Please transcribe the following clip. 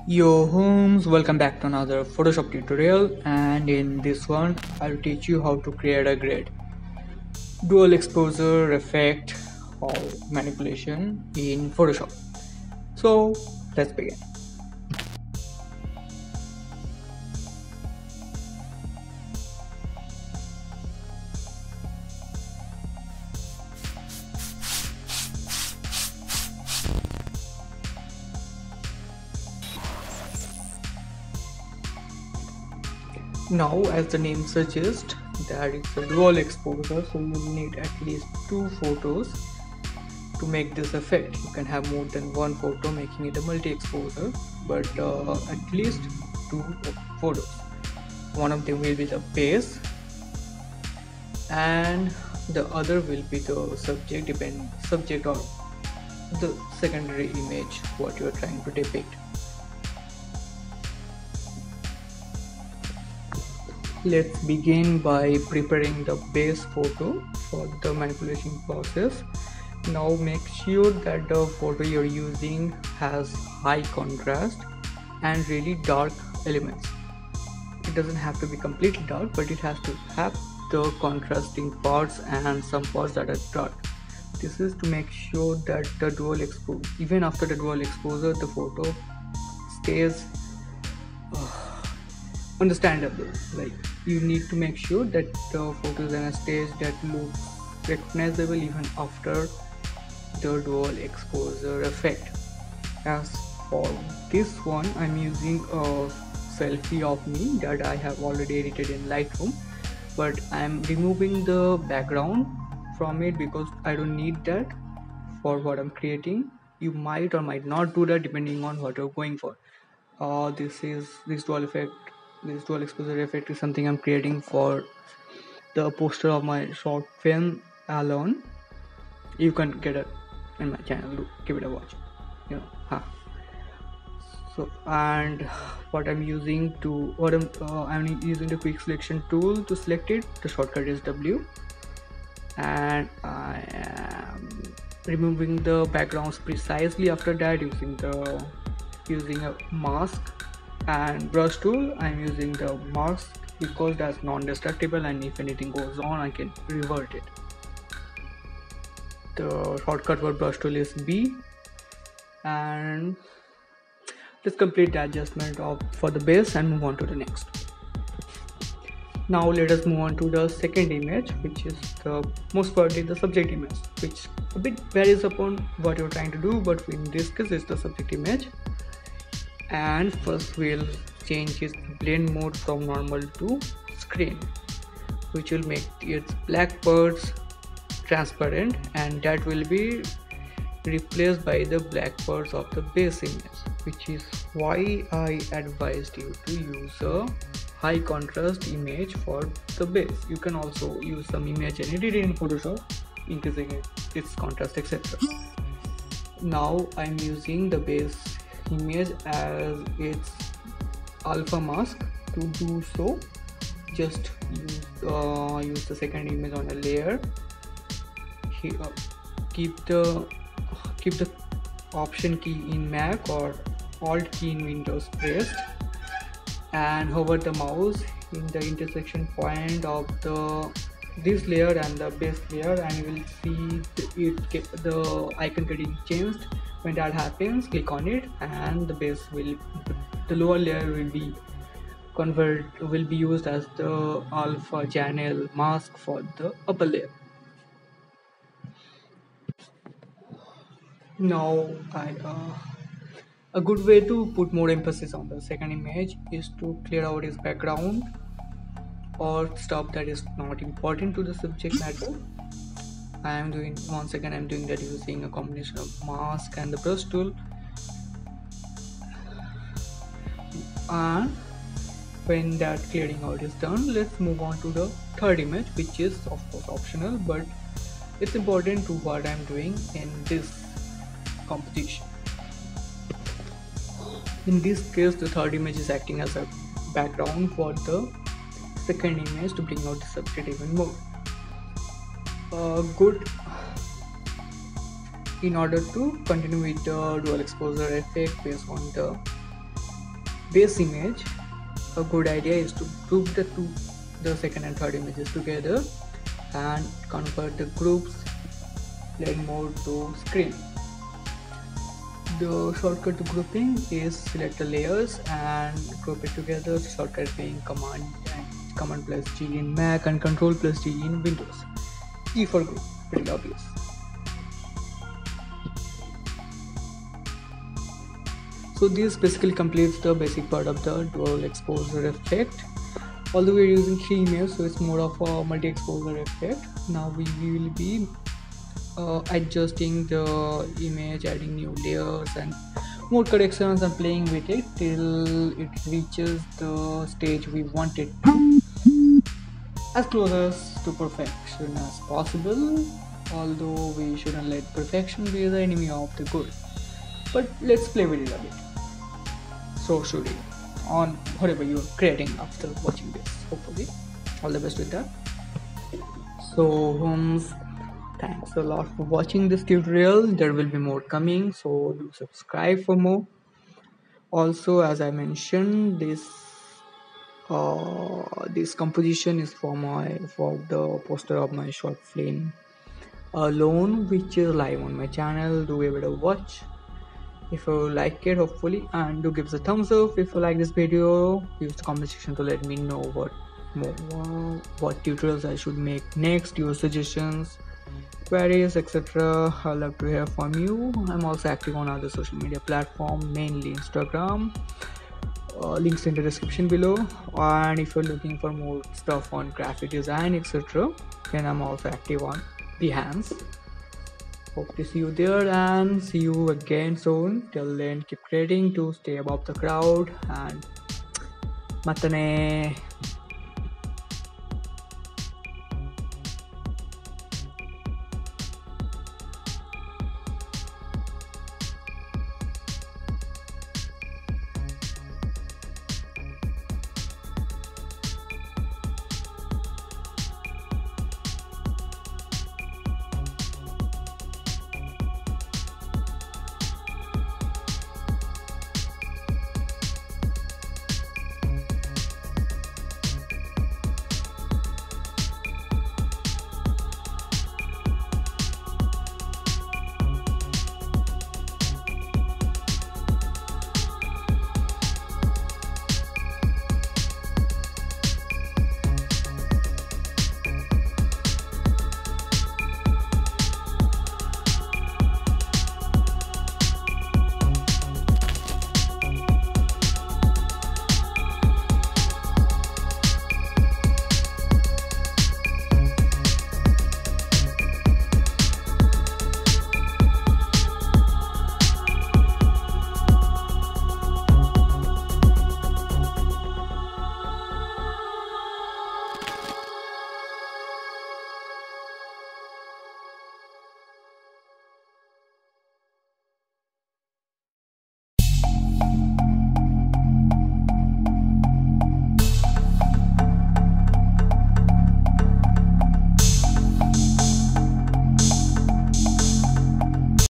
Yo homes, welcome back to another Photoshop tutorial, and in this one I'll teach you how to create a great dual exposure effect or manipulation in Photoshop. So let's begin. Now, as the name suggests, that it's a dual exposure, so you'll need at least two photos to make this effect. You can have more than one photo, making it a multi-exposure, but at least two photos. One of them will be the base, and the other will be the subject or the secondary image what you are trying to depict. Let's begin by preparing the base photo for the manipulation process. Now make sure that the photo you're using has high contrast and really dark elements. It doesn't have to be completely dark, but it has to have the contrasting parts and some parts that are dark. This is to make sure that the dual exposure, even after the dual exposure, the photo stays understandable. Like, you need to make sure that the photo is in a stage that looks recognizable even after the dual exposure effect. As for this one, I'm using a selfie of me that I have already edited in Lightroom, but I'm removing the background from it because I don't need that for what I'm creating. You might or might not do that depending on what you're going for. This dual exposure effect is something I'm creating for the poster of my short film Alone. You can get it in my channel. Give it a watch. You know, So, and I'm using the quick selection tool to select it. The shortcut is W, and I am removing the backgrounds precisely after that using a mask and brush tool. I'm using the mask because that's non-destructible, and if anything goes on I can revert it. The shortcut for brush tool is B, and let's complete the adjustment for the base and move on to the next. Now let us move on to the second image, which is the most probably the subject image, which a bit varies upon what you're trying to do, but in this case it's the subject image. And first we'll change its blend mode from normal to screen, which will make its black parts transparent, and that will be replaced by the black parts of the base image, which is why I advised you to use a high contrast image for the base. You can also use some image and edit it in Photoshop, increasing its contrast, etc. Now I'm using the base image as its alpha mask. To do so, just use the second image on a layer. Keep the option key in Mac or alt key in Windows pressed, and hover the mouse in the intersection point of this layer and the base layer, and you will see the icon getting changed. When that happens, click on it, and the lower layer will be used as the alpha channel mask for the upper layer. Now, a good way to put more emphasis on the second image is to clear out its background or stuff that is not important to the subject matter. I'm doing that using a combination of mask and the brush tool. And when that clearing out is done, let's move on to the third image, which is of course optional, but it's important to what I'm doing in this composition. In this case, the third image is acting as a background for the second image to bring out the subject even more. In order to continue with the dual exposure effect based on the base image, a good idea is to group the second and third images together and convert the groups blend mode to screen. The shortcut to grouping is select the layers and group it together. Shortcut being command plus G in Mac and control plus G in Windows. G for group, pretty obvious. So this basically completes the basic part of the dual exposure effect. Although we're using 3 images, so it's more of a multi-exposure effect. Now we will be adjusting the image, adding new layers and more corrections and playing with it till it reaches the stage we want it as close to perfection as possible, although we shouldn't let perfection be the enemy of the good. But let's play with it a bit. So should it on whatever you're creating after watching this. Hopefully all the best with that. So thanks a lot for watching this tutorial. There will be more coming, so do subscribe for more. Also, as I mentioned, this composition is for the poster of my short film Alone, which is live on my channel. Do give it a watch if you like it, hopefully, and do give us a thumbs up if you like this video. Use the comment section to let me know what tutorials I should make next, your suggestions, queries, etc. I love to hear from you. I'm also active on other social media platforms, mainly Instagram. Links in the description below. And if you're looking for more stuff on graphic design, etc., then I'm also active on Behance. Hope to see you there and see you again soon. Till then, keep creating to stay above the crowd and matane.